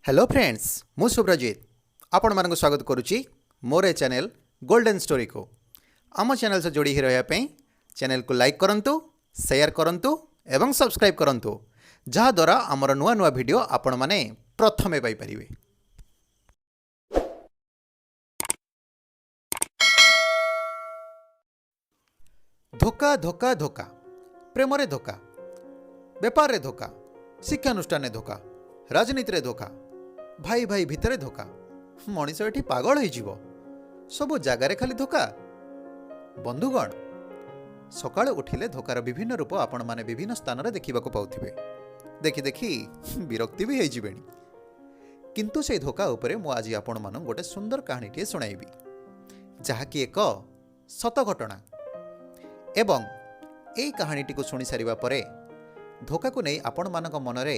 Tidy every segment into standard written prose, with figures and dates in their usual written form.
Hello friends मु सुब्रजीत आपण मानक स्वागत करुच्ची मोर ए चैनल गोल्डन स्टोरी को आम चैनल से जोड़ी रहा चैनल को लाइक करंतु शेयर करंतु एवं सब्सक्राइब करंतु जहा द्वारा आमर नुआ नुआ वीडियो आपण माने प्रथमे पाई परिबे। धोका धोका धोका प्रेम रे धोका, बेपार रे धोका, शिक्षानुष्ठान धोका, राजनीति रे धोका, भाई भाई भितरे धोका। मनीष एठी पागल हो सबु जगार खाली धोका। बंधुगण सकाळ उठिले धोकार विभिन्न रूप आपण माने विभिन्न स्थान रे देखिबा को पाउथिबे। देखि देखि विरक्ति भी होइजिबेनी, किंतु से धोका उपरे मु आज आपण मानन गोटे सुंदर कहानीटी सुनाइबी जहाँकि एक सत घटना। एवं एई कहानीटी को सुनी सारिबा परे धोका को नहीं आपण मानक मनरे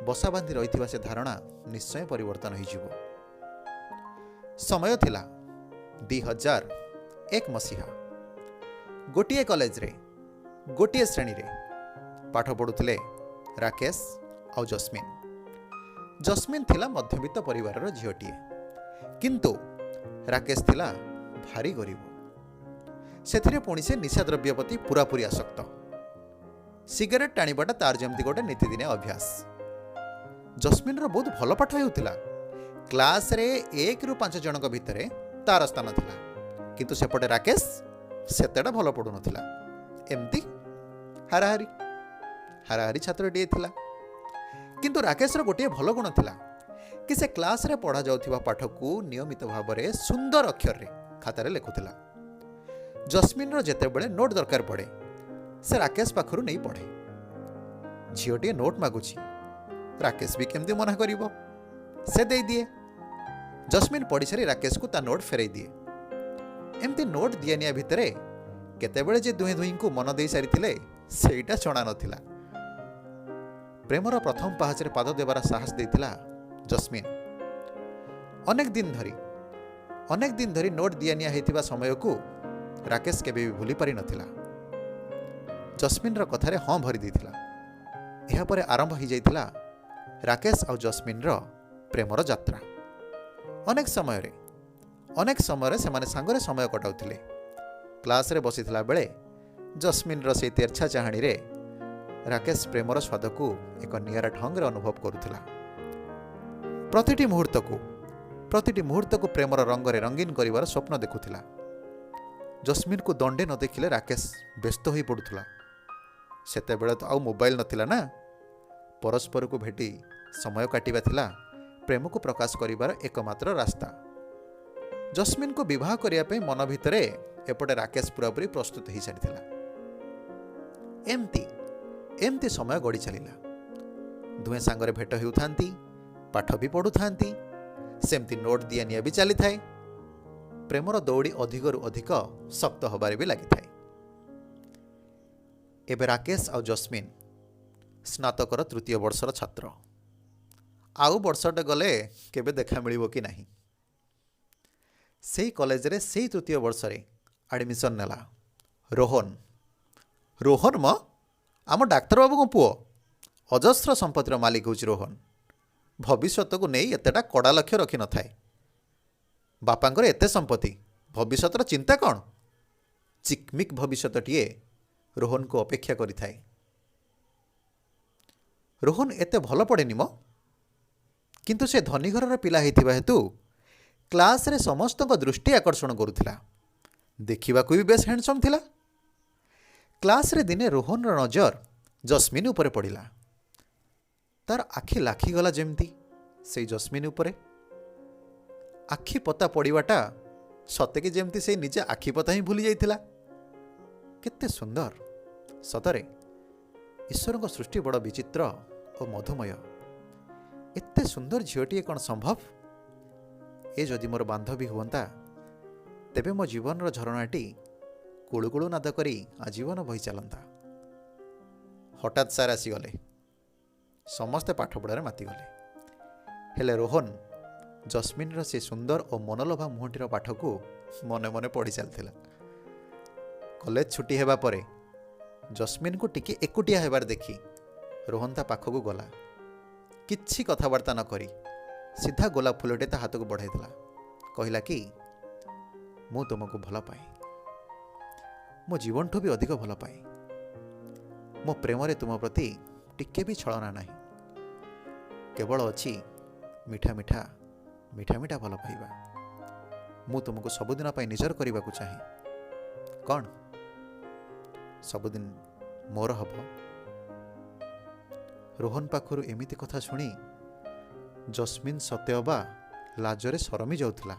बसा बांधि रही से धारणा निश्चय परिवर्तन हो। समय थिला 2001 मसीहा। गोटिए कॉलेज रे गोटिए श्रेणी रे पाठ पढ़ुथिले राकेश और जस्मिन। जस्मिन थिला मध्यवित्त परिवार रो झियोटीए, किंतु राकेश थिला भारी गरीब। सेथिरे पुणी से निशा द्रव्य प्रति पूरापूरी आसक्त। सिगरेट टाणीबाटा तार जमती गोटे नीतिदिने अभ्यास। जस्मिन रो बहुत भल पाठ होउथिला। क्लास रे 1 रु 5 जनक भितरे तार स्थान थिला, किंतु सेपटे राकेश सेतेडा भल पढु नथिला। एमती हाराहारी हाराहारी छात्रटीए थिला। किंतु राकेश रो गोटे भल गुण थिला कि से क्लास रे पढ़ा जाउथिबा पाठ को नियमित भाव रे सुंदर अक्षर रे खातारे लेखुथिला। जस्मिन रो जेते बेले नोट दरकार पड़े से राकेश पाखरु नहीं पढ़े। झीओटी नोट मागुची, राकेश भी केमती मना करिवो, से दे दिए। जस्मिन पढ़ी सारी राकेश को ता नोट फेरई दिए। एमती नोट दिया निया भितरे केतेबेले जे दुहे दुही को मन दे सारी थिले सेटा जणा नथिला। प्रेमर प्रथम पहाचरे पाद देवार साहस देथिला जस्मिन। अनेक दिन धरी नोट दिया निया हेतिबा समय को राकेश केबे भी भूली पारि नथिला। जस्मिन रो कथारे हाँ भरी देथिला। एहा परे आरंभ हो जाइथिला राकेश और जस्मिन रो प्रेमर यात्रा। अनेक समय से माने सांगरे समय कटाउथिले। क्लास रे बसिथिला बेले जस्मिन रो से तेरछा चाहाणी रे राकेश प्रेमर स्वाद को एक नियारा ढंग रे अनुभव करुथिला। प्रतिटी मुहूर्त को प्रेमर रंग रे रंगीन करिवार स्वप्न देखुथिला। जस्मिन को दंडे न देखिले राकेश व्यस्त हो पड़ुला। सेते बेले तो आउ मोबाइल नथिला ना। परस्पर को भेटी समय काटिबा थिला प्रेम को प्रकाश करिवार एकमात्र रास्ता। जस्मिन को विवाह करिया पे मन भितरे एपटे राकेश पूरापूरी प्रस्तुत हो सारिथिला। एमती समय गड़ी चलिला। दुहे सांगरे भेट हेउथांती, पाठ भी पढ़ुथांती, सेमती नोट दिया निया भी चली थाए। प्रेमर दौड़ी अधिकरु अधिक शक्त हबारे भी लगी थाए। एबे राकेश और जस्मिन स्नातकर तृतीय वर्षर छात्र। आउ वर्षटे गले केबे देखा मिलिबो कि नहीं। सेही कॉलेज रे सेही तृतीय वर्ष रे एडमिशन नेला रोहन म आम डाक्तर बाबू को पुओ। अजस्र संपत्तिर मालिक होछि रोहन। भविष्यत को नहीं एतेटा कड़ा लक्ष्य रखि न थाए। बापांकर एते संपत्ति, भविष्यतर चिंता कौन? चिकमिक भविष्यतटीए रोहन को अपेक्षा करि थाए। रोहन एते भल पड़ेनि म, किंतु से धनी घरर पिला हेतिबा हेतु क्लास रे समस्त दृष्टि आकर्षण करुथिला। देखिबाकू भी बेस हैंडसम थिला। क्लास रे दिने रोहन रो नजर जस्मिन उपरे पड़िला। तार आखि लाखी गला जेमती से जस्मिन उपरे। आखि पता पड़ाटा सते कि जेमती से निजे आखि पता ही भूली जाइथिला। केते सुंदर सतरे। ईश्वर को सृष्टि बड़ विचित्र और मधुमय। एते सुंदर झीओटी कौन संभव? ए जदि मोर बांधवी हुअंता तेबे मो जीवन रो झरणाटी कुळुकुळु नाद करी आजीवन बही चलंता। हठात सार आसीगले। समस्ते पाठ पढ़ारे मातिगले। हेले रोहन जस्मिन रो से सुंदर और मनलोभा मुहटीर पाठ को मने मने पढ़ी चलथिला। कॉलेज छुट्टी हेबा परे जस्मिन को टिके एकुटिया हेबार देखी रोहन ता पाखकू गला। किछि कथबार्ता न करी सीधा गोलाप फूलटे ता हाथ को बढ़ाई देला कहला कि मु तुमको भल पाए मो जीवन ठू भी अधिक भल पाए मो प्रेम रे तुम प्रति टिके भी छलना नहीं केवल अच्छी मीठा मीठा मीठा मीठा भल पाइबा मु तुमको सबुदिन निजर करने को चाहे कौन सबुदिन मोर हब। रोहन पाखर एमिति कथा शुणी जस्मिन सतेअबा लाजरे सरमी जाउथला।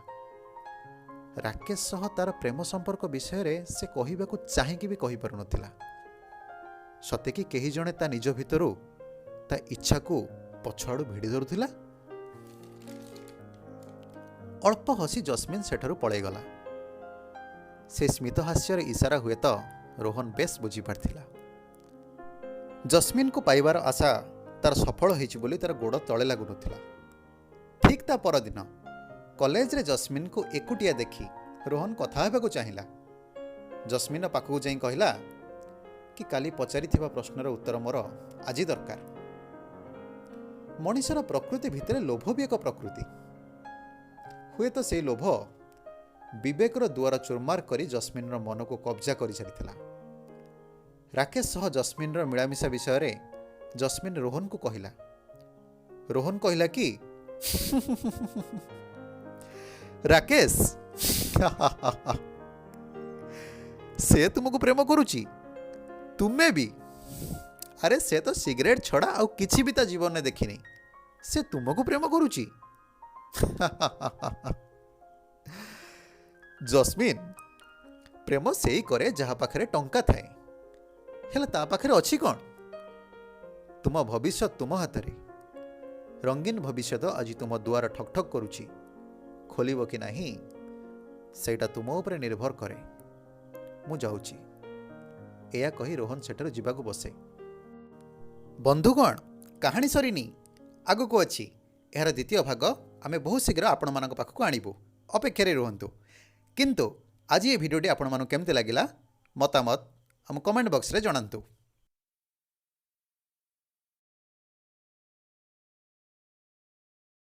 राकेश सह तार प्रेम संपर्क विषय रे से कहबाकू चाहिए भी कहि पारु नथिला। सते कि केही जणे ता निज भितरु ता इच्छा को पछाड़ू भिड़ी धरुथिला। अल्प हसी जस्मिन सेठारु पळै गला। से स्मित हास्यर इशारा हुए तो रोहन बेस बुझी पारथिला। जस्मिन को पाइबार आशा तार सफल होइछि बोली तार गोड़ तले लागु नथिला। ठीक ता परदिन कॉलेज रे जस्मिन को एकुटिया देखी रोहन कथा हेबाकू चाहिला। जस्मिन पाखकू जाई कहला कि काली पचारि थिबा प्रश्नर उत्तर मोर आज दरकार। मनीषर प्रकृति भितर लोभ भी एक प्रकृति हुए तो से लोभ विवेकर दुआर चुरमार करी जस्मिन मन को कब्जा कर सारी। राकेश सह जस्मिन मिलामिशा विषय रे जस्मिन रोहन को कहला। रोहन कहला कि राकेश से तुमको प्रेम करुची तुम्हें भी अरे से तो सिगरेट छड़ा आउ किछि भी ता जीवन में देखिनी से तुमको प्रेम करुची। जस्मिन प्रेम से ही करे जहा पाखरे टंका थाए हेला ता पाखरे अछि कोन। तुम भविष्य तुम हाथ रे रंगीन भविष्य आज तुम दुआर ठक ठक करुची खोलिबो कि नहीं सेटा तुम ऊपर निर्भर करे। मु जाउची एया कही रोहन सेठारु जीवाकू बसे। बंधुगण कहानी सरीनी आगको अच्छी यार द्वितीय भाग आमे बहुत शीघ्र आपण मानक पाखकू आनिबु अपेक्षा रुहंतु। किंतु आज ये भिडियोटी आपण मानक केमते लागिला मतामत हम कमेंट बॉक्स रे जणांतु।